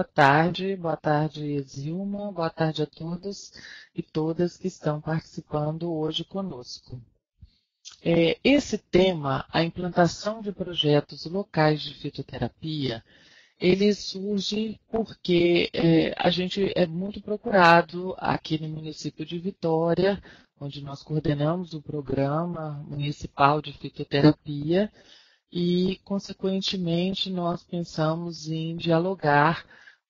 Boa tarde, Zilma, boa tarde a todos e todas que estão participando hoje conosco. Esse tema, a implantação de projetos locais de fitoterapia, ele surge porque a gente é muito procurado aqui no município de Vitória, onde nós coordenamos o programa municipal de fitoterapia e, consequentemente, nós pensamos em dialogar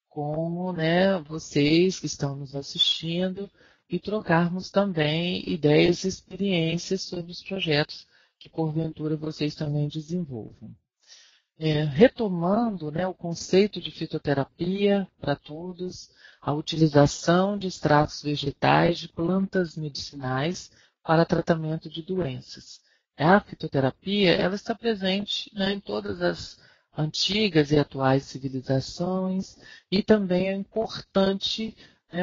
com, né, vocês que estão nos assistindo e trocarmos também ideias e experiências sobre os projetos que, porventura, vocês também desenvolvam. Retomando, né, o conceito de fitoterapia para todos, a utilização de extratos vegetais de plantas medicinais para tratamento de doenças. A fitoterapia ela está presente, né, em todas as antigas e atuais civilizações e também é importante, né,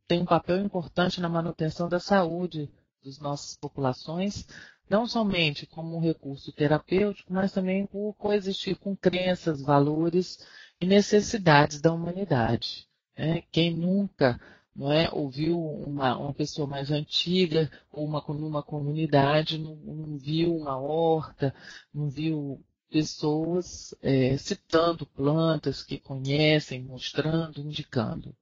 tem um papel importante na manutenção da saúde das nossas populações, não somente como um recurso terapêutico, mas também por coexistir com crenças, valores e necessidades da humanidade. Né? Quem nunca, não é, ouviu uma pessoa mais antiga ou numa comunidade, não viu uma horta, não viu pessoas citando plantas que conhecem, mostrando, indicando.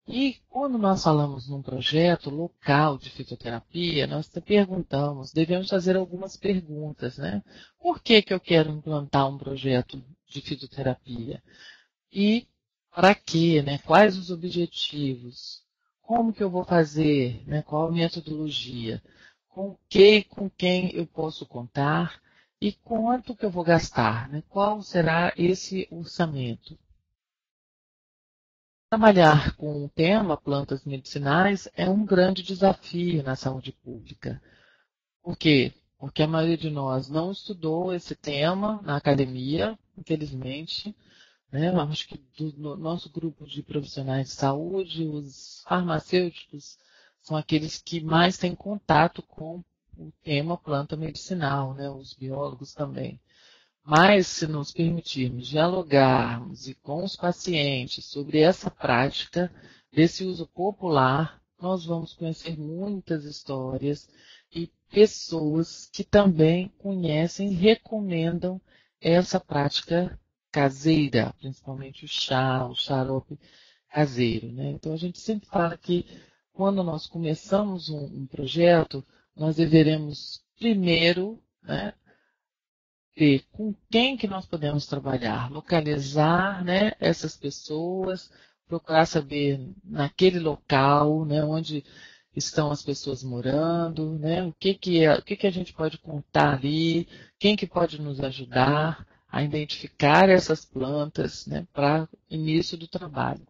E quando nós falamos num projeto local de fitoterapia, nós perguntamos, devemos fazer algumas perguntas, né? Por que que eu quero implantar um projeto de fitoterapia? E para quê, né? Quais os objetivos? Como que eu vou fazer, né? Qual a metodologia? Com quem eu posso contar? E quanto que eu vou gastar, né? Qual será esse orçamento? Trabalhar com o tema plantas medicinais é um grande desafio na saúde pública. Por quê? Porque a maioria de nós não estudou esse tema na academia, infelizmente. Né? Eu acho que do nosso grupo de profissionais de saúde, os farmacêuticos são aqueles que mais têm contato com o tema planta medicinal, né? Os biólogos também. Mas, se nos permitirmos dialogarmos e com os pacientes sobre essa prática desse uso popular, nós vamos conhecer muitas histórias e pessoas que também conhecem e recomendam essa prática caseira, principalmente o chá, o xarope caseiro. Né? Então, a gente sempre fala que quando nós começamos um projeto, nós deveremos primeiro, né, ver com quem que nós podemos trabalhar, localizar, né, essas pessoas, procurar saber naquele local, né, onde estão as pessoas morando, né, o que que a gente pode contar ali, quem que pode nos ajudar a identificar essas plantas, né, para início do trabalho.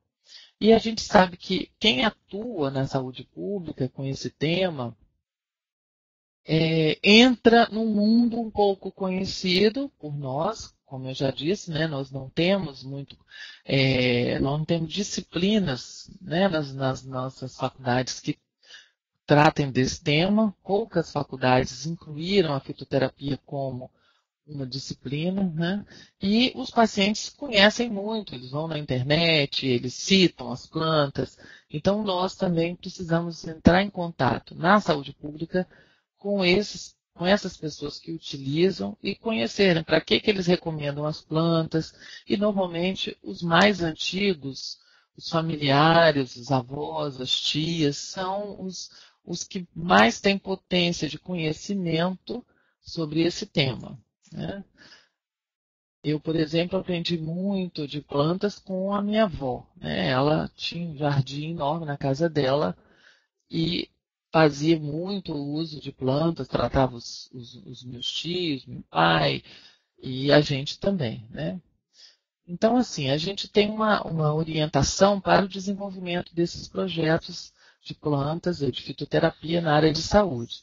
E a gente sabe que quem atua na saúde pública com esse tema entra num mundo um pouco conhecido por nós, como eu já disse, né, nós não temos nós não temos disciplinas, né, nas nossas faculdades que tratem desse tema. Poucas faculdades incluíram a fitoterapia como uma disciplina, né? E os pacientes conhecem muito, eles vão na internet, eles citam as plantas. Então, nós também precisamos entrar em contato na saúde pública com essas pessoas que utilizam e conhecerem para que eles recomendam as plantas. E, normalmente, os mais antigos, os familiares, os avós, as tias, são os que mais têm potência de conhecimento sobre esse tema. Né? Eu, por exemplo, aprendi muito de plantas com a minha avó. Né? Ela tinha um jardim enorme na casa dela e fazia muito uso de plantas, tratava os meus tios, meu pai e a gente também. Né? Então, assim, a gente tem uma orientação para o desenvolvimento desses projetos de plantas e de fitoterapia na área de saúde.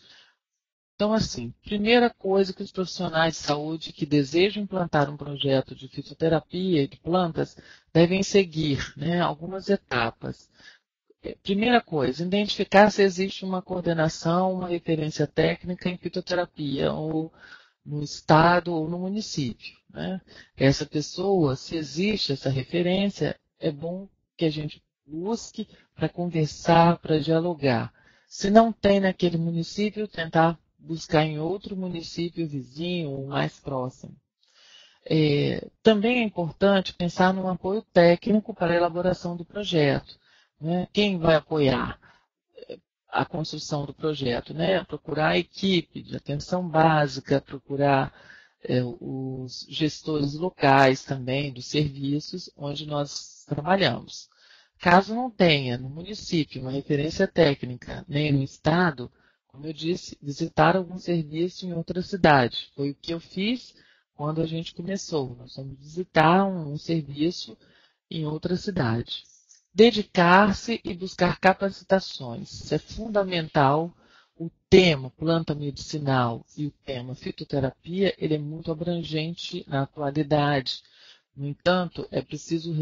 Então, assim, primeira coisa que os profissionais de saúde que desejam implantar um projeto de fitoterapia e de plantas devem seguir, né, algumas etapas. Primeira coisa, identificar se existe uma coordenação, uma referência técnica em fitoterapia, ou no estado ou no município. Né? Essa pessoa, se existe essa referência, é bom que a gente busque para conversar, para dialogar. Se não tem naquele município, tentar buscar em outro município vizinho ou mais próximo. Também é importante pensar no apoio técnico para a elaboração do projeto. Né? Quem vai apoiar a construção do projeto? Né? Procurar a equipe de atenção básica, procurar os gestores locais também dos serviços onde nós trabalhamos. Caso não tenha no município uma referência técnica, nem no estado, como eu disse, visitar algum serviço em outra cidade. Foi o que eu fiz quando a gente começou. Nós fomos visitar um serviço em outra cidade. Dedicar-se e buscar capacitações. Isso é fundamental. O tema planta medicinal e o tema fitoterapia, ele é muito abrangente na atualidade. No entanto, é preciso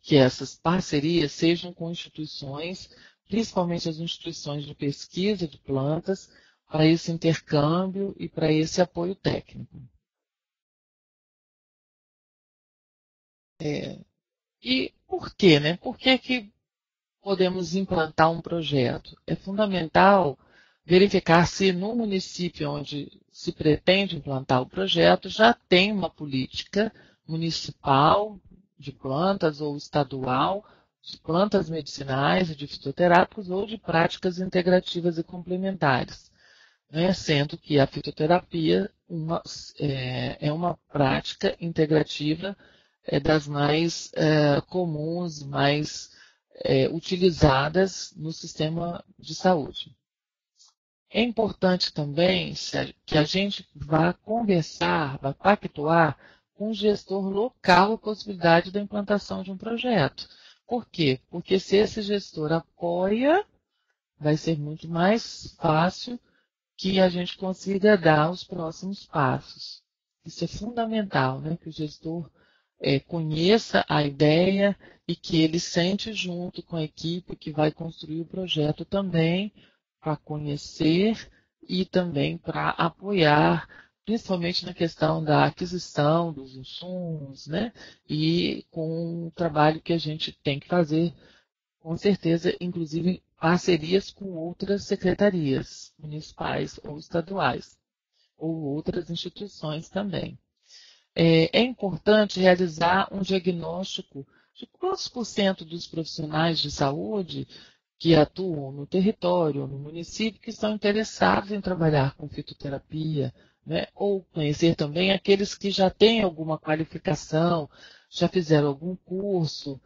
que essas parcerias sejam com instituições, principalmente as instituições de pesquisa de plantas, para esse intercâmbio e para esse apoio técnico. E por quê, né? Por que podemos implantar um projeto? É fundamental verificar se no município onde se pretende implantar o projeto já tem uma política municipal de plantas ou estadual de plantas medicinais, de fitoterápicos ou de práticas integrativas e complementares, né? Sendo que a fitoterapia é uma prática integrativa das mais comuns, mais utilizadas no sistema de saúde. É importante também que a gente vá conversar, vá pactuar com o gestor local a possibilidade da implantação de um projeto. Por quê? Porque se esse gestor apoia, vai ser muito mais fácil que a gente consiga dar os próximos passos. Isso é fundamental, né? Que o gestor conheça a ideia e que ele sente junto com a equipe que vai construir o projeto também para conhecer e também para apoiar, principalmente na questão da aquisição dos insumos, né? E com o trabalho que a gente tem que fazer, com certeza, inclusive parcerias com outras secretarias municipais ou estaduais, ou outras instituições também. É importante realizar um diagnóstico de quantos por cento dos profissionais de saúde que atuam no território, no município, que estão interessados em trabalhar com fitoterapia, né? Ou conhecer também aqueles que já têm alguma qualificação, já fizeram algum curso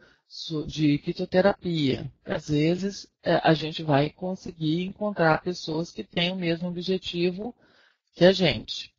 de fitoterapia. Às vezes, a gente vai conseguir encontrar pessoas que têm o mesmo objetivo que a gente.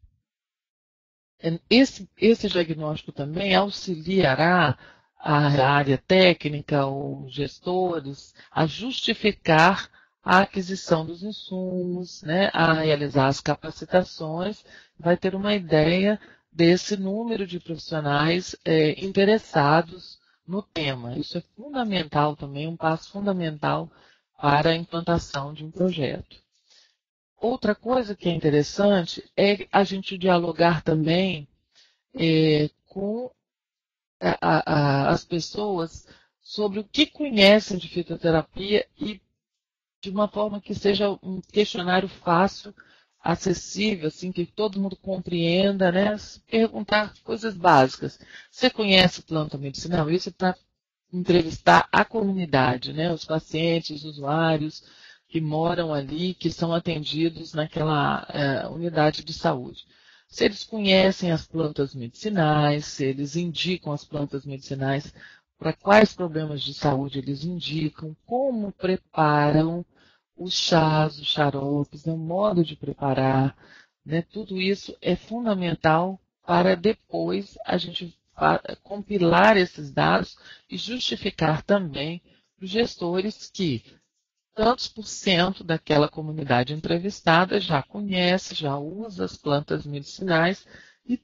Esse diagnóstico também auxiliará a área técnica ou gestores a justificar a aquisição dos insumos, né, a realizar as capacitações, vai ter uma ideia desse número de profissionais interessados no tema. Isso é fundamental também, um passo fundamental para a implantação de um projeto. Outra coisa que é interessante é a gente dialogar também com as pessoas sobre o que conhecem de fitoterapia e de uma forma que seja um questionário fácil, acessível, assim, que todo mundo compreenda, né? Perguntar coisas básicas. Você conhece planta medicinal? Isso é para entrevistar a comunidade, né? Os pacientes, os usuários que moram ali, que são atendidos naquela unidade de saúde. Se eles conhecem as plantas medicinais, se eles indicam as plantas medicinais, para quais problemas de saúde eles indicam, como preparam os chás, os xaropes, o modo de preparar, né? Tudo isso é fundamental para depois a gente compilar esses dados e justificar também para os gestores que tantos por cento daquela comunidade entrevistada já conhece, já usa as plantas medicinais e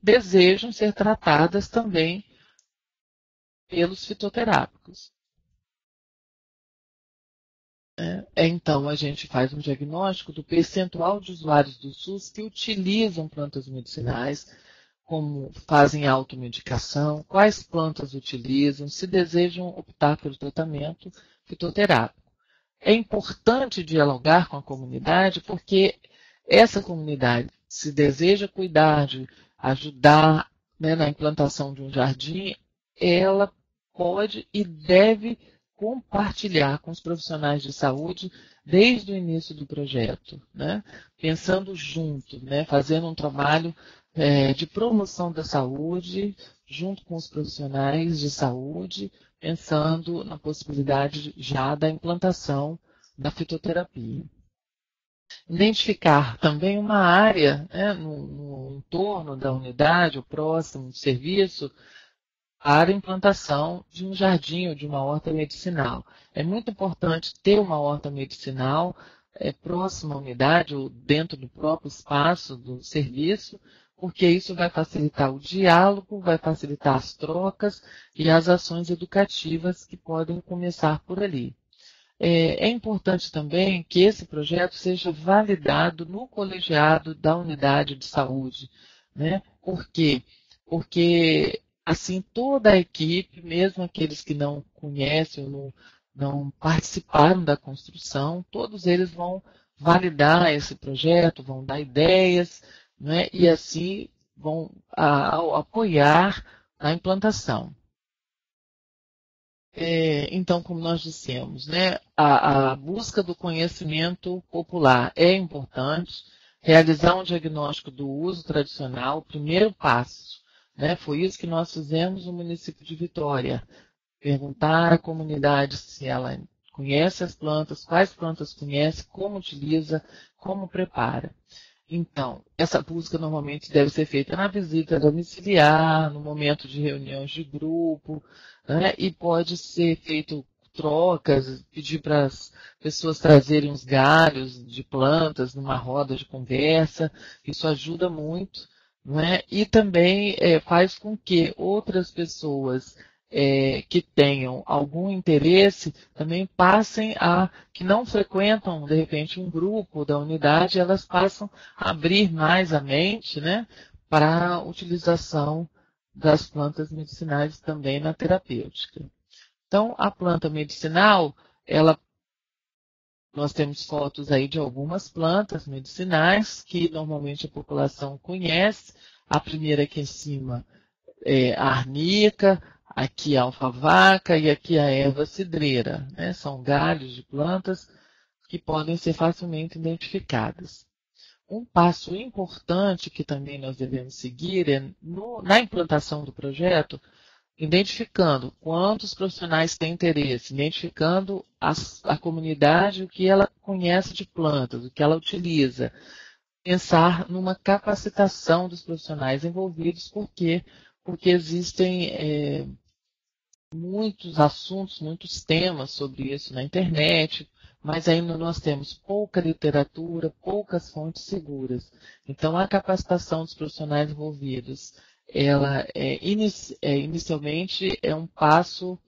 desejam ser tratadas também pelos fitoterápicos. Então, a gente faz um diagnóstico do percentual de usuários do SUS que utilizam plantas medicinais, como fazem automedicação, quais plantas utilizam, se desejam optar pelo tratamento fitoterápico. É importante dialogar com a comunidade, porque essa comunidade, se deseja cuidar, de ajudar, né, na implantação de um jardim, ela pode e deve compartilhar com os profissionais de saúde desde o início do projeto, né? Pensando junto, né? Fazendo um trabalho de promoção da saúde junto com os profissionais de saúde, pensando na possibilidade já da implantação da fitoterapia. Identificar também uma área, né, no entorno da unidade, ou próximo do serviço, para a implantação de um jardim ou de uma horta medicinal. É muito importante ter uma horta medicinal próxima à unidade ou dentro do próprio espaço do serviço, porque isso vai facilitar o diálogo, vai facilitar as trocas e as ações educativas que podem começar por ali. É importante também que esse projeto seja validado no colegiado da unidade de saúde, né? Por quê? Porque assim toda a equipe, mesmo aqueles que não conhecem ou não participaram da construção, todos eles vão validar esse projeto, vão dar ideias, né? E assim vão apoiar a implantação. Então, como nós dissemos, né, a busca do conhecimento popular é importante. Realizar um diagnóstico do uso tradicional, o primeiro passo, né, foi isso que nós fizemos no município de Vitória. Perguntar à comunidade se ela conhece as plantas, quais plantas conhece, como utiliza, como prepara. Então, essa busca normalmente deve ser feita na visita domiciliar, no momento de reuniões de grupo, né? E pode ser feito trocas, pedir para as pessoas trazerem os galhos de plantas numa roda de conversa, isso ajuda muito, não é? E também faz com que outras pessoas que tenham algum interesse também passem que não frequentam, de repente, um grupo da unidade, elas passam a abrir mais a mente, né, para a utilização das plantas medicinais também na terapêutica. Então, a planta medicinal, nós temos fotos aí de algumas plantas medicinais que normalmente a população conhece. A primeira aqui em cima é a arnica, aqui a alfavaca e aqui a erva cidreira, né? São galhos de plantas que podem ser facilmente identificadas. Um passo importante que também nós devemos seguir é na implantação do projeto, identificando quantos profissionais têm interesse, identificando a comunidade, o que ela conhece de plantas, o que ela utiliza. Pensar numa capacitação dos profissionais envolvidos, porque existem muitos assuntos, muitos temas sobre isso na internet, mas ainda nós temos pouca literatura, poucas fontes seguras. Então, a capacitação dos profissionais envolvidos, ela inicialmente é um passo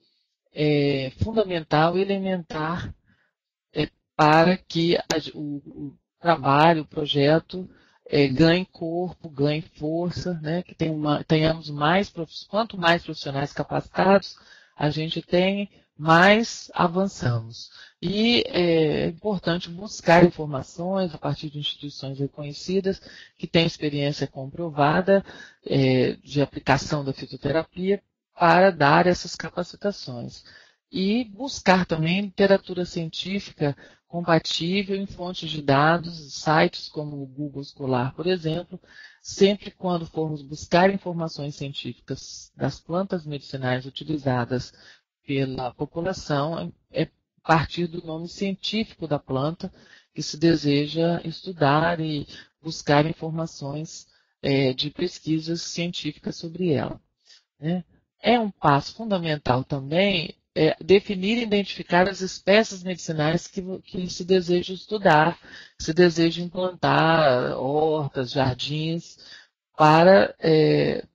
fundamental e elementar para que o trabalho, o projeto ganhe corpo, ganhe força, né? Que tenhamos quanto mais profissionais capacitados a gente tem, mais avançamos. E é importante buscar informações a partir de instituições reconhecidas que têm experiência comprovada de aplicação da fitoterapia para dar essas capacitações. E buscar também literatura científica compatível em fontes de dados, sites como o Google Scholar, por exemplo, sempre quando formos buscar informações científicas das plantas medicinais utilizadas pela população, é partir do nome científico da planta que se deseja estudar e buscar informações de pesquisas científicas sobre ela, né? É um passo fundamental também definir e identificar as espécies medicinais que se deseja estudar, que se deseja implantar, hortas, jardins, para,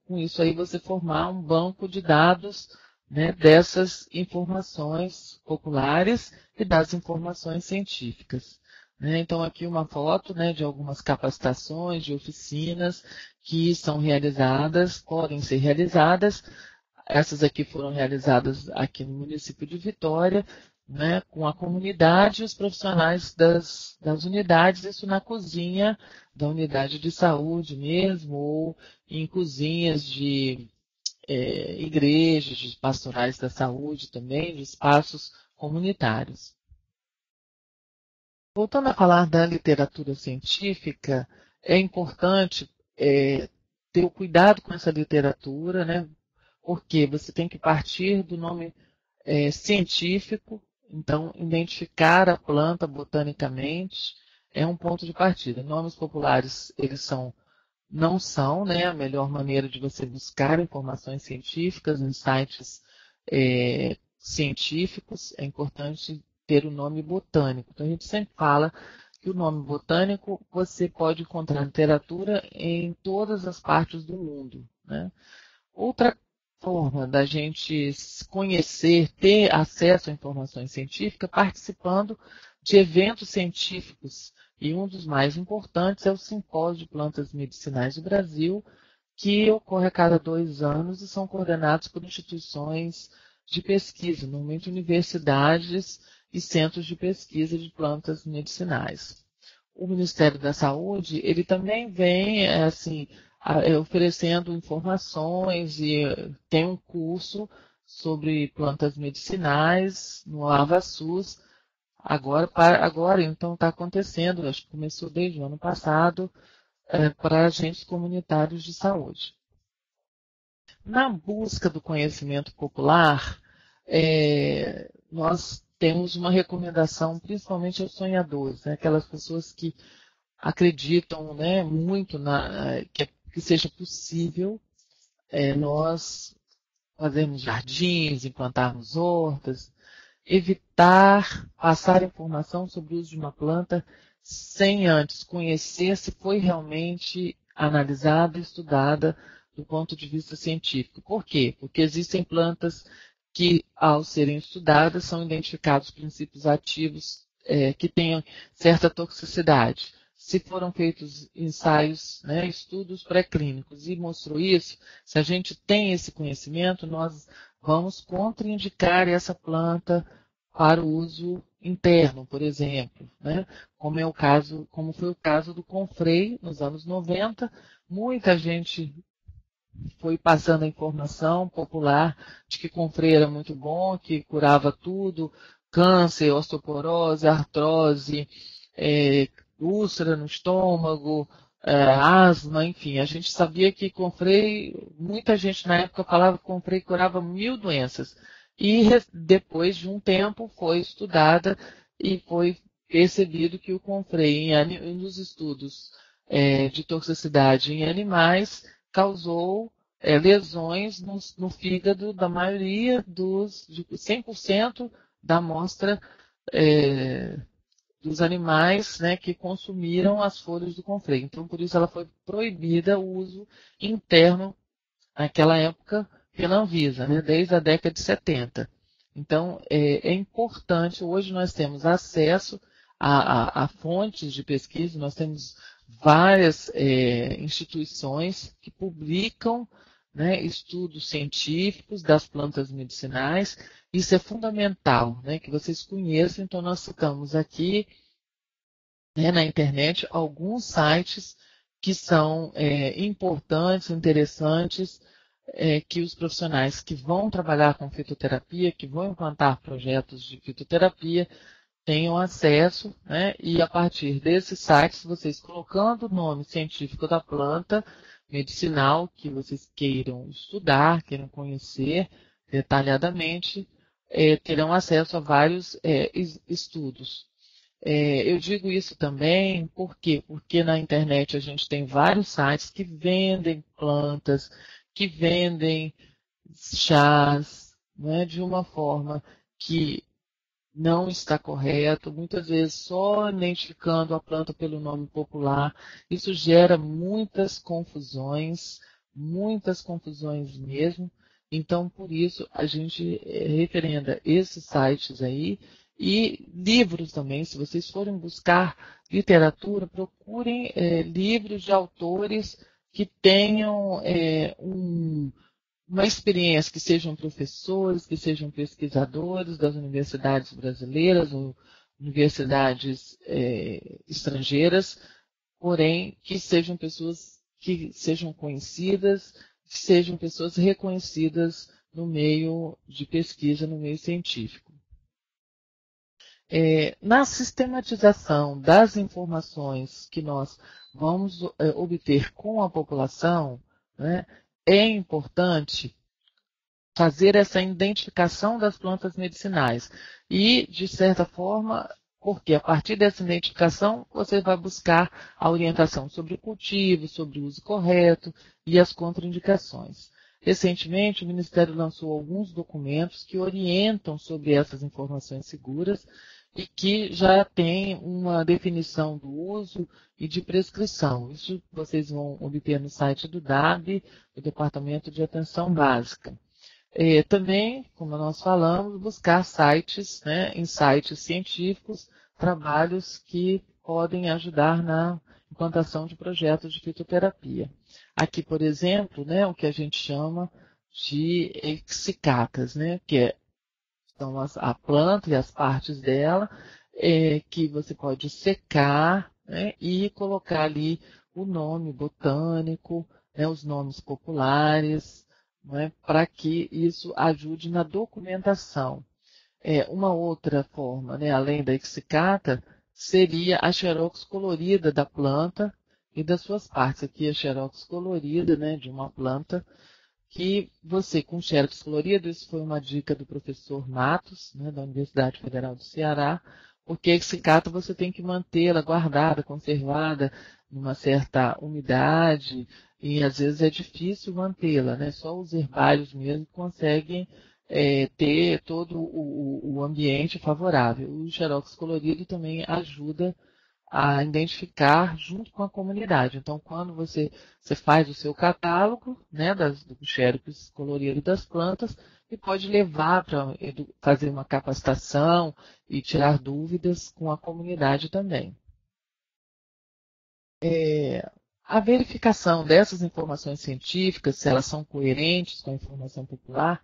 com isso aí, você formar um banco de dados, né, dessas informações populares e das informações científicas, né? Então, aqui uma foto, né, de algumas capacitações, de oficinas que são realizadas, podem ser realizadas. Essas aqui foram realizadas aqui no município de Vitória, né, com a comunidade e os profissionais das unidades, isso na cozinha da unidade de saúde mesmo, ou em cozinhas de igrejas, de pastorais da saúde também, de espaços comunitários. Voltando a falar da literatura científica, é importante ter o cuidado com essa literatura, né? Porque você tem que partir do nome científico, então identificar a planta botanicamente é um ponto de partida. Nomes populares, eles não são, né, a melhor maneira de você buscar informações científicas em sites científicos. É importante ter o nome botânico. Então, a gente sempre fala que o nome botânico você pode encontrar literatura em todas as partes do mundo, né? Outra forma da gente conhecer, ter acesso a informações científicas, participando de eventos científicos. E um dos mais importantes é o Simpósio de Plantas Medicinais do Brasil, que ocorre a cada 2 anos e são coordenados por instituições de pesquisa, normalmente universidades e centros de pesquisa de plantas medicinais. O Ministério da Saúde, ele também vem, assim, oferecendo informações e tem um curso sobre plantas medicinais no AvaSUS. Agora então está acontecendo, acho que começou desde o ano passado, para agentes comunitários de saúde. Na busca do conhecimento popular, nós temos uma recomendação, principalmente aos sonhadores, né? Aquelas pessoas que acreditam, né, muito que seja possível nós fazermos jardins, implantarmos hortas, evitar passar informação sobre o uso de uma planta sem antes conhecer se foi realmente analisada e estudada do ponto de vista científico. Por quê? Porque existem plantas que, ao serem estudadas, são identificados princípios ativos que tenham certa toxicidade. Se foram feitos ensaios, né, estudos pré-clínicos e mostrou isso, se a gente tem esse conhecimento, nós vamos contraindicar essa planta para o uso interno, por exemplo, né? Como foi o caso do Confrei nos anos 90, muita gente foi passando a informação popular de que Confrei era muito bom, que curava tudo, câncer, osteoporose, artrose, úlcera no estômago, asma, enfim. A gente sabia que Confrei, muita gente na época falava que Confrei curava 1000 doenças. E depois de um tempo foi estudada e foi percebido que o Confrei, nos estudos de toxicidade em animais, causou lesões no fígado da maioria de 100% da amostra dos animais, né, que consumiram as folhas do confrei. Então, por isso ela foi proibida o uso interno naquela época pela Anvisa, né, desde a década de 70. Então, é importante, hoje nós temos acesso a fontes de pesquisa, nós temos várias instituições que publicam, né, estudos científicos das plantas medicinais. Isso é fundamental, né, que vocês conheçam. Então, nós citamos aqui, né, na internet alguns sites que são importantes, interessantes, que os profissionais que vão trabalhar com fitoterapia, que vão implantar projetos de fitoterapia, tenham acesso, né? E a partir desses sites, vocês colocando o nome científico da planta medicinal que vocês queiram estudar, queiram conhecer detalhadamente, terão acesso a vários estudos. Eu digo isso também, por quê? Porque na internet a gente tem vários sites que vendem plantas, que vendem chás, né, de uma forma que não está correto, muitas vezes só identificando a planta pelo nome popular. Isso gera muitas confusões mesmo. Então, por isso, a gente referenda esses sites aí E livros também, se vocês forem buscar literatura, procurem livros de autores que tenham uma experiência, que sejam professores, que sejam pesquisadores das universidades brasileiras ou universidades estrangeiras, porém que sejam pessoas que sejam conhecidas, que sejam pessoas reconhecidas no meio de pesquisa, no meio científico. Na sistematização das informações que nós vamos obter com a população, né, é importante fazer essa identificação das plantas medicinais. E, de certa forma, porque a partir dessa identificação você vai buscar a orientação sobre o cultivo, sobre o uso correto e as contraindicações. Recentemente, o Ministério lançou alguns documentos que orientam sobre essas informações seguras e que já tem uma definição do uso e de prescrição. Isso vocês vão obter no site do DAB, do Departamento de Atenção Básica. Também, como nós falamos, buscar sites, né, em sites científicos, trabalhos que podem ajudar na implantação de projetos de fitoterapia. Aqui, por exemplo, né, o que a gente chama de exicatas, né, que são a planta e as partes dela, que você pode secar, né, e colocar ali o nome botânico, né, os nomes populares, né, para que isso ajude na documentação. Uma outra forma, né, além da exicata, seria a xerox colorida da planta e das suas partes. Aqui a xerox colorida, né, de uma planta, que você, com xerox colorido, isso foi uma dica do professor Matos, né, da Universidade Federal do Ceará, porque a exicata você tem que mantê-la guardada, conservada, numa certa umidade, e às vezes é difícil mantê-la, né? Só os herbários mesmo conseguem ter todo o ambiente favorável. O xerox colorido também ajuda a identificar junto com a comunidade. Então, quando você faz o seu catálogo, né, do xerox colorido das plantas, e pode levar para fazer uma capacitação e tirar dúvidas com a comunidade também. A verificação dessas informações científicas, se elas são coerentes com a informação popular,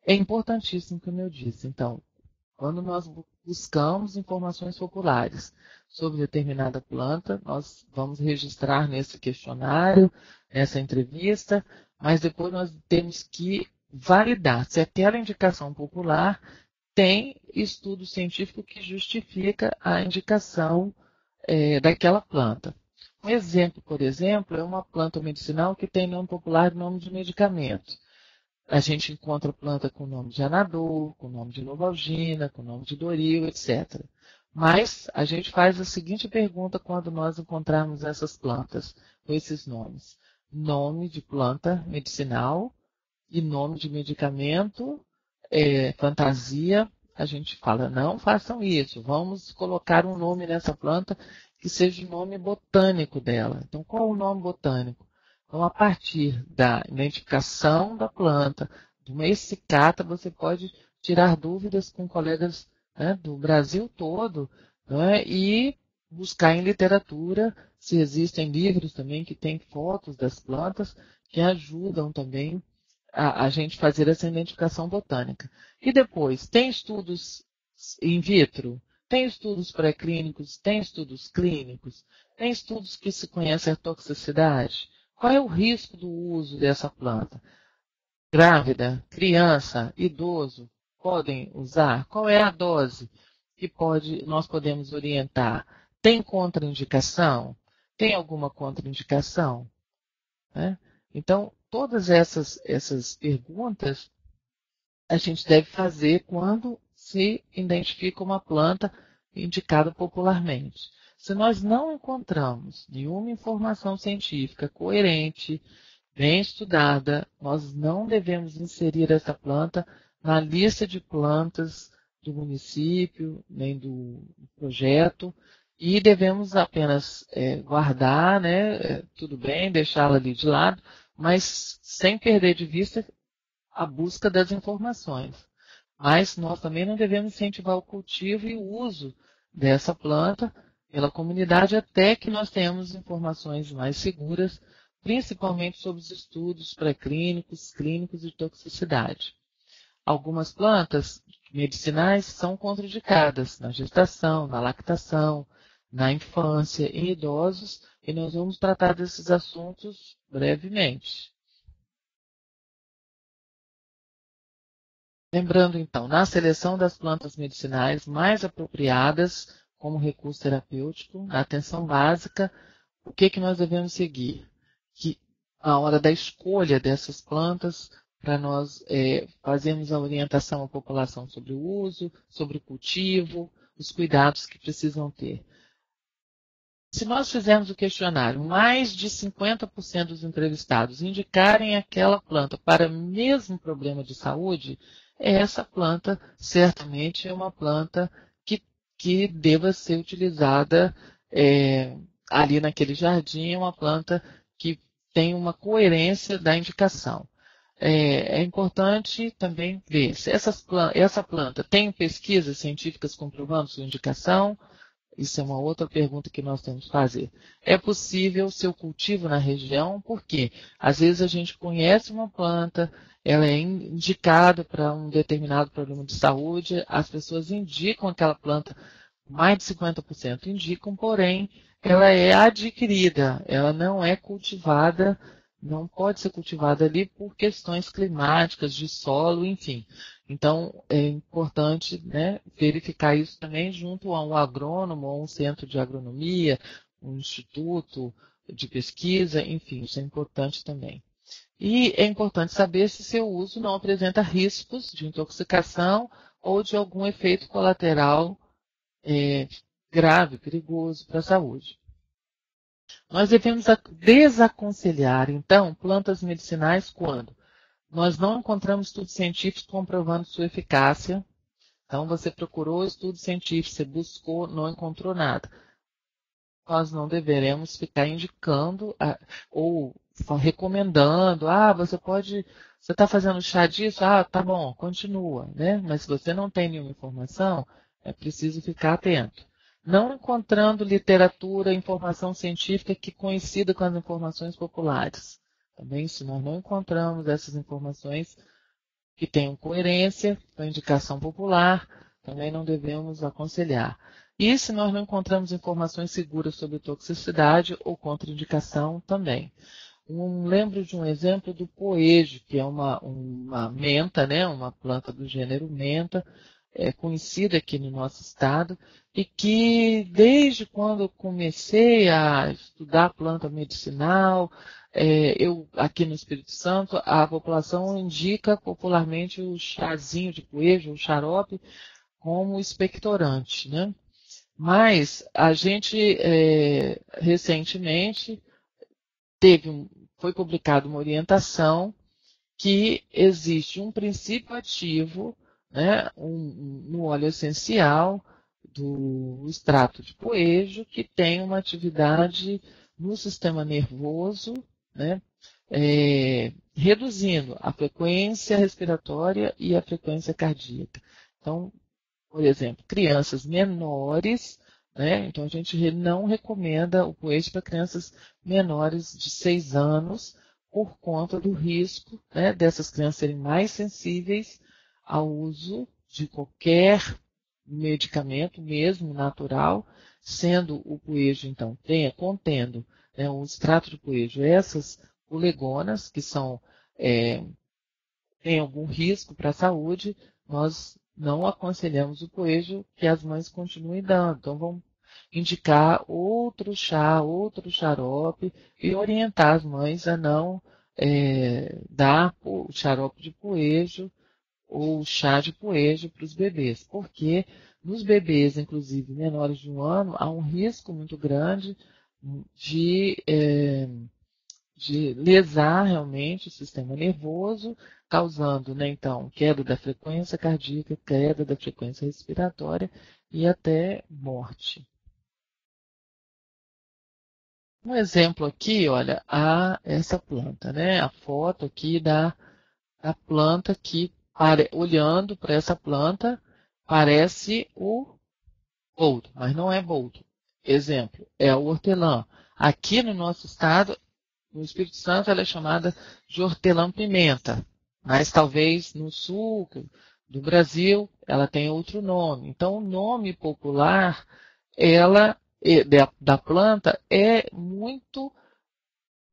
é importantíssimo, como eu disse. Então, quando nós buscamos informações populares sobre determinada planta, nós vamos registrar nesse questionário, nessa entrevista, mas depois nós temos que validar se aquela indicação popular tem estudo científico que justifica a indicação daquela planta. Um exemplo, por exemplo, é uma planta medicinal que tem nome popular e nome de medicamento. A gente encontra planta com nome de Anador, com nome de Novalgina, com nome de Doril, etc. Mas a gente faz a seguinte pergunta quando nós encontrarmos essas plantas com esses nomes. Nome de planta medicinal e nome de medicamento, fantasia. A gente fala, não façam isso, vamos colocar um nome nessa planta que seja o nome botânico dela. Então, qual é o nome botânico? Então, a partir da identificação da planta, de uma exicata, você pode tirar dúvidas com colegas, né, do Brasil todo, né, e buscar em literatura se existem livros também que têm fotos das plantas que ajudam também a gente fazer essa identificação botânica. E depois, tem estudos in vitro? Tem estudos pré-clínicos? Tem estudos clínicos? Tem estudos que se conhecem a toxicidade? Qual é o risco do uso dessa planta? Grávida, criança, idoso podem usar? Qual é a dose que nós podemos orientar? Tem contraindicação? Tem alguma contraindicação? Né? Então, todas essas perguntas a gente deve fazer quando se identifica uma planta indicada popularmente. Se nós não encontramos nenhuma informação científica coerente, bem estudada, nós não devemos inserir essa planta na lista de plantas do município, nem do projeto, e devemos apenas guardar, né, tudo bem, deixá-la ali de lado, mas sem perder de vista a busca das informações. Mas nós também não devemos incentivar o cultivo e o uso dessa planta pela comunidade até que nós tenhamos informações mais seguras, principalmente sobre os estudos pré-clínicos, clínicos e toxicidade. Algumas plantas medicinais são contraindicadas na gestação, na lactação, na infância, em idosos, e nós vamos tratar desses assuntos brevemente. Lembrando, então, na seleção das plantas medicinais mais apropriadas como recurso terapêutico, na atenção básica, o que nós devemos seguir? Que a hora da escolha dessas plantas, para nós fazermos a orientação à população sobre o uso, sobre o cultivo, os cuidados que precisam ter. Se nós fizermos o questionário, mais de 50% dos entrevistados indicarem aquela planta para o mesmo problema de saúde, essa planta certamente é uma planta que deva ser utilizada ali naquele jardim, é uma planta que tem uma coerência da indicação. É importante também ver se essa planta tem pesquisas científicas comprovando sua indicação. Isso é uma outra pergunta que nós temos que fazer. É possível seu cultivo na região? Por quê? Às vezes a gente conhece uma planta, ela é indicada para um determinado problema de saúde, as pessoas indicam aquela planta, mais de 50% indicam, porém, ela é adquirida, ela não é cultivada, não pode ser cultivada ali por questões climáticas, de solo, enfim. Então, é importante, né, verificar isso também junto a um agrônomo, ou um centro de agronomia, um instituto de pesquisa, enfim, isso é importante também. E é importante saber se seu uso não apresenta riscos de intoxicação ou de algum efeito colateral grave, perigoso para a saúde. Nós devemos desaconselhar, então, plantas medicinais quando nós não encontramos estudos científicos comprovando sua eficácia. Então, você procurou estudo científico, você buscou, não encontrou nada. Nós não deveremos ficar indicando ou recomendando, você está fazendo chá disso? Tá bom, continua, né? Mas se você não tem nenhuma informação, é preciso ficar atento. Não encontrando literatura, informação científica que coincida com as informações populares. Também, se nós não encontramos essas informações que tenham coerência com a indicação popular, também não devemos aconselhar. E se nós não encontramos informações seguras sobre toxicidade ou contraindicação, também. Lembro de um exemplo do poejo, que é uma menta, né, uma planta do gênero menta, conhecida aqui no nosso estado, e que desde quando eu comecei a estudar planta medicinal, eu aqui no Espírito Santo, a população indica popularmente o chazinho de poejo, o xarope, como expectorante, né? Mas a gente recentemente foi publicada uma orientação que existe um princípio ativo, né, no óleo essencial do extrato de poejo que tem uma atividade no sistema nervoso, né, reduzindo a frequência respiratória e a frequência cardíaca. Então, por exemplo, crianças menores, né? Então a gente não recomenda o poejo para crianças menores de 6 anos, por conta do risco, né, dessas crianças serem mais sensíveis ao uso de qualquer medicamento, mesmo natural, sendo o poejo, então, contendo, né, o extrato de poejo, essas pulegonas, que têm algum risco para a saúde, nós não aconselhamos o poejo que as mães continuem dando. Então, vamos indicar outro chá, outro xarope e orientar as mães a não dar o xarope de poejo ou chá de poejo para os bebês, porque nos bebês, inclusive menores de 1 ano, há um risco muito grande de, de lesar realmente o sistema nervoso, causando, né, então, queda da frequência cardíaca, queda da frequência respiratória e até morte. Um exemplo aqui, olha, essa planta, né? A foto aqui da planta que olhando para essa planta, parece o boldo, mas não é boldo. Exemplo, é o hortelã. Aqui no nosso estado, no Espírito Santo, ela é chamada de hortelã-pimenta, mas talvez no sul do Brasil ela tenha outro nome. Então, o nome popular da planta é muito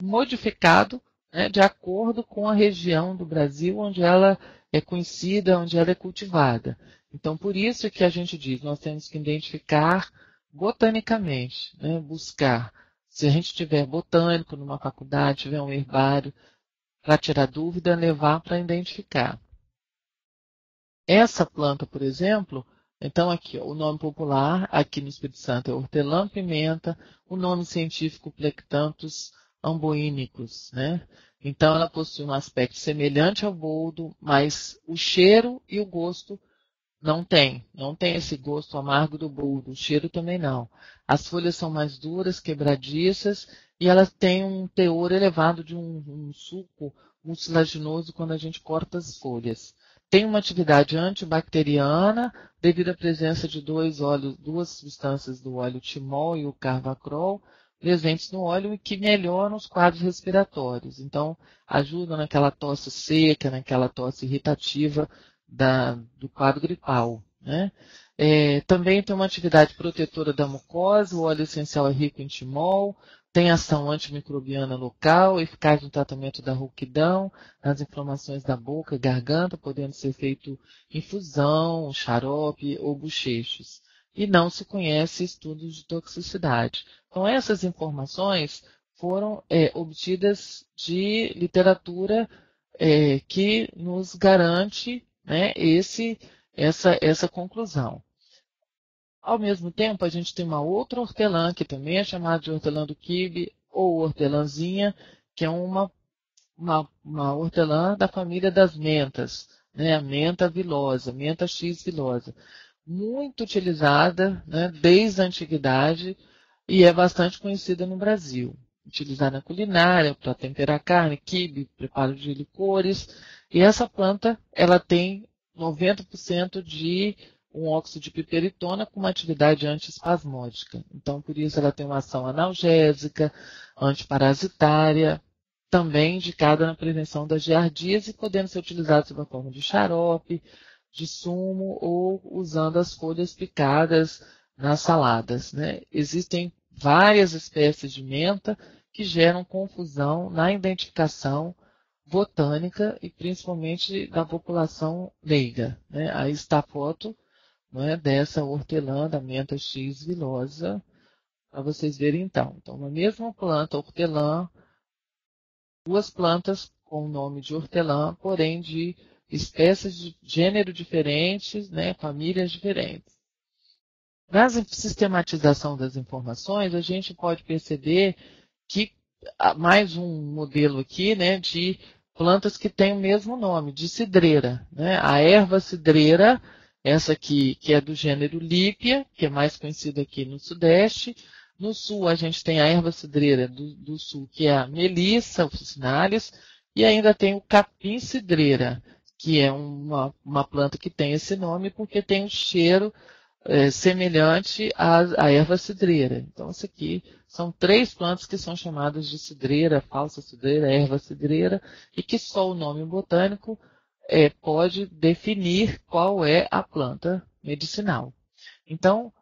modificado, né, de acordo com a região do Brasil onde ela é conhecida, onde ela é cultivada. Então, por isso que a gente diz, nós temos que identificar botanicamente, né, buscar. Se a gente tiver botânico numa faculdade, tiver um herbário, para tirar dúvida, levar para identificar. Essa planta, por exemplo, então aqui, ó, o nome popular, aqui no Espírito Santo, é hortelã-pimenta, o nome científico Plectanthus amboínicos, né? Então ela possui um aspecto semelhante ao boldo, mas o cheiro e o gosto não tem esse gosto amargo do boldo, o cheiro também não. As folhas são mais duras, quebradiças, e elas têm um teor elevado de um suco mucilaginoso quando a gente corta as folhas. Tem uma atividade antibacteriana devido à presença de duas substâncias do óleo timol e o carvacrol presentes no óleo e que melhoram os quadros respiratórios. Então, ajudam naquela tosse seca, naquela tosse irritativa do quadro gripal. Né? Também tem uma atividade protetora da mucosa, o óleo essencial é rico em timol, tem ação antimicrobiana local, eficaz no tratamento da rouquidão, nas inflamações da boca e garganta, podendo ser feito infusão, xarope ou bochechos. E não se conhece estudos de toxicidade. Então, essas informações foram obtidas de literatura que nos garante, né, essa conclusão. Ao mesmo tempo, a gente tem uma outra hortelã, que também é chamada de hortelã do quibe, ou hortelãzinha, que é uma hortelã da família das mentas, né, a menta vilosa, menta X vilosa. Muito utilizada, né, desde a antiguidade e é bastante conhecida no Brasil. Utilizada na culinária, para temperar carne, quibe, preparo de licores. E essa planta, ela tem 90% de um óxido de piperitona com uma atividade antiespasmódica. Então, por isso ela tem uma ação analgésica, antiparasitária, também indicada na prevenção das giardias e podendo ser utilizada sob a forma de xarope, de sumo ou usando as folhas picadas nas saladas. Né? Existem várias espécies de menta que geram confusão na identificação botânica e principalmente da população leiga. Né? Aí está a foto, né, dessa hortelã, da menta X vilosa, para vocês verem então. Então, na mesma planta, hortelã, duas plantas com o nome de hortelã, porém de espécies de gênero diferentes, né, famílias diferentes. Na sistematização das informações, a gente pode perceber que há mais um modelo aqui, né, de plantas que têm o mesmo nome, de cidreira. Né? A erva cidreira, essa aqui que é do gênero Lípia, que é mais conhecida aqui no Sudeste. No Sul, a gente tem a erva cidreira do Sul, que é a Melissa officinalis, e ainda tem o capim cidreira, que é uma planta que tem esse nome porque tem um cheiro semelhante à erva cidreira. Então, isso aqui são três plantas que são chamadas de cidreira, falsa cidreira, erva cidreira, e que só o nome botânico pode definir qual é a planta medicinal. Então,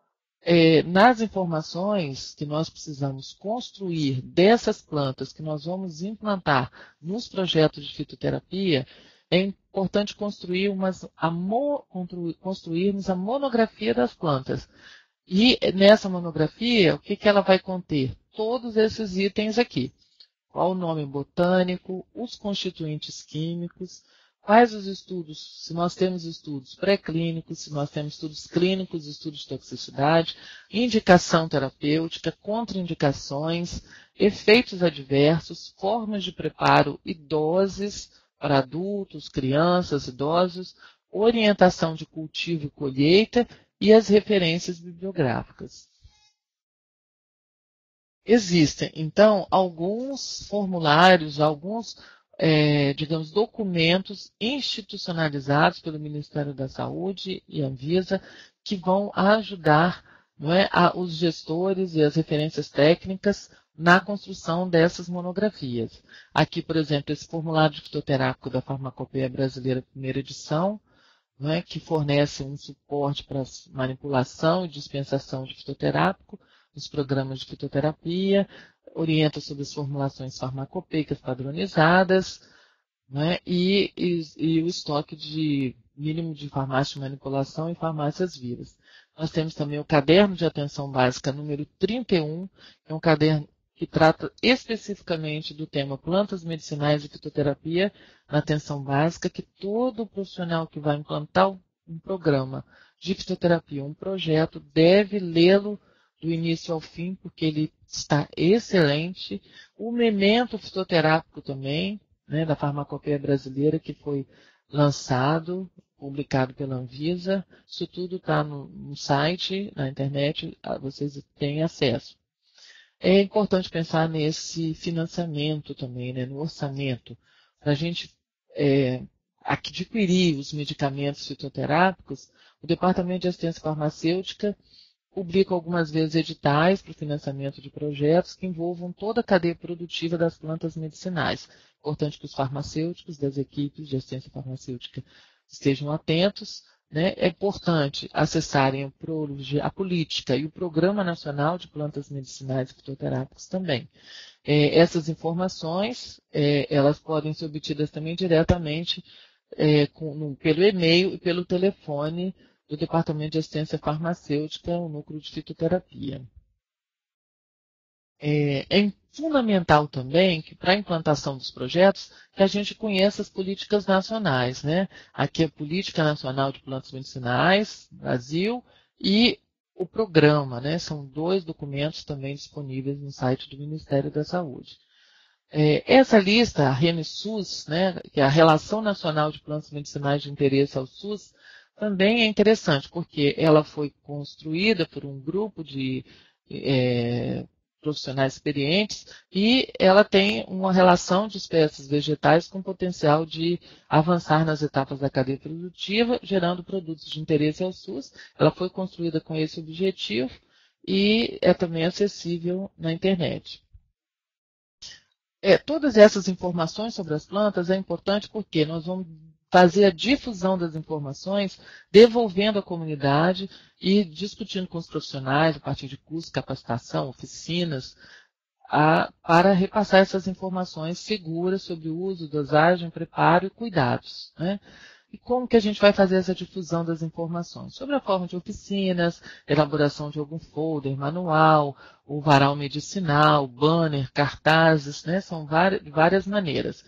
nas informações que nós precisamos construir dessas plantas que nós vamos implantar nos projetos de fitoterapia, é importante construirmos a monografia das plantas. E nessa monografia, o que ela vai conter? Todos esses itens aqui. Qual o nome botânico, os constituintes químicos, quais os estudos, se nós temos estudos pré-clínicos, se nós temos estudos clínicos, estudos de toxicidade, indicação terapêutica, contraindicações, efeitos adversos, formas de preparo e doses para adultos, crianças, idosos, orientação de cultivo e colheita e as referências bibliográficas. Existem, então, alguns formulários, alguns digamos, documentos institucionalizados pelo Ministério da Saúde e Anvisa que vão ajudar, não é, os gestores e as referências técnicas na construção dessas monografias. Aqui, por exemplo, esse formulário de fitoterápico da Farmacopeia Brasileira, primeira edição, não é, que fornece um suporte para manipulação e dispensação de fitoterápico nos programas de fitoterapia, orienta sobre as formulações farmacopeicas padronizadas, né, e o estoque de mínimo de farmácia de manipulação e farmácias vivas. Nós temos também o caderno de atenção básica número 31, que é um caderno que trata especificamente do tema plantas medicinais e fitoterapia na atenção básica, que todo profissional que vai implantar um programa de fitoterapia, um projeto, deve lê-lo do início ao fim, porque ele está excelente. O memento fitoterápico também, né, da Farmacopeia Brasileira, que foi lançado, publicado pela Anvisa. Isso tudo está no site, na internet, vocês têm acesso. É importante pensar nesse financiamento também, né, no orçamento, para a gente adquirir os medicamentos fitoterápicos. O Departamento de Assistência Farmacêutica publica algumas vezes editais para o financiamento de projetos que envolvam toda a cadeia produtiva das plantas medicinais. Importante que os farmacêuticos das equipes de assistência farmacêutica estejam atentos, né? É importante acessarem a política e o Programa Nacional de Plantas Medicinais e Fitoterápicos também. Essas informações elas podem ser obtidas também diretamente pelo e-mail e pelo telefone do Departamento de Assistência Farmacêutica, o Núcleo de Fitoterapia. É fundamental também que, para a implantação dos projetos, que a gente conheça as políticas nacionais, né? Aqui é a Política Nacional de Plantas Medicinais, Brasil, e o programa, né? São 2 documentos também disponíveis no site do Ministério da Saúde. Essa lista, a RENE-SUS, né, que é a Relação Nacional de Plantas Medicinais de Interesse ao SUS, também é interessante, porque ela foi construída por um grupo de profissionais experientes e ela tem uma relação de espécies vegetais com potencial de avançar nas etapas da cadeia produtiva, gerando produtos de interesse ao SUS. Ela foi construída com esse objetivo e é também acessível na internet. Todas essas informações sobre as plantas é importante porque nós vamos fazer a difusão das informações, devolvendo à comunidade e discutindo com os profissionais, a partir de cursos, capacitação, oficinas, para repassar essas informações seguras sobre o uso, dosagem, preparo e cuidados, né? E como que a gente vai fazer essa difusão das informações? Sobre a forma de oficinas, elaboração de algum folder, manual, o varal medicinal, banner, cartazes, né? São várias maneiras.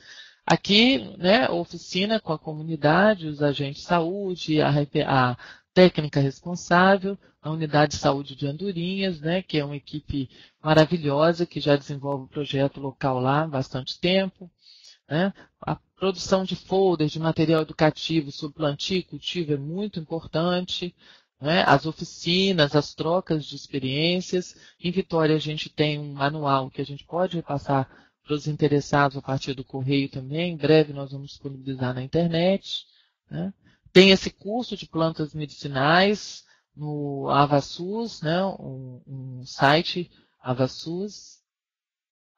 Aqui, né, oficina com a comunidade, os agentes de saúde, a técnica responsável, a unidade de saúde de Andorinhas, né, que é uma equipe maravilhosa que já desenvolve o projeto local lá há bastante tempo. Né? A produção de folders, de material educativo sobre plantio e cultivo é muito importante. Né? As oficinas, as trocas de experiências. Em Vitória a gente tem um manual que a gente pode repassar para os interessados a partir do correio também. Em breve nós vamos disponibilizar na internet. Né? Tem esse curso de plantas medicinais no AvaSUS, né? um site AvaSUS.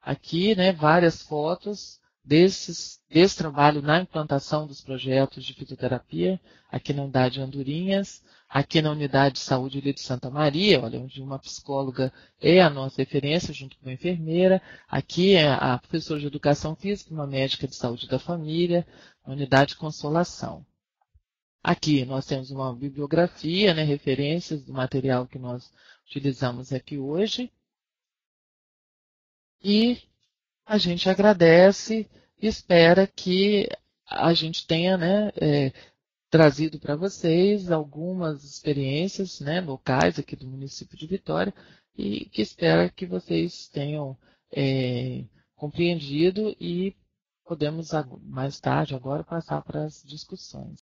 Aqui, né, várias fotos desse trabalho na implantação dos projetos de fitoterapia, aqui na unidade Andorinhas, aqui na unidade de saúde de Santa Maria, olha, onde uma psicóloga é a nossa referência, junto com uma enfermeira, aqui é a professora de educação física, uma médica de saúde da família, a unidade de Consolação. Aqui nós temos uma bibliografia, né, referências do material que nós utilizamos aqui hoje, e a gente agradece e espera que a gente tenha, né, trazido para vocês algumas experiências, né, locais aqui do município de Vitória e que espera que vocês tenham compreendido e podemos mais tarde agora passar para as discussões.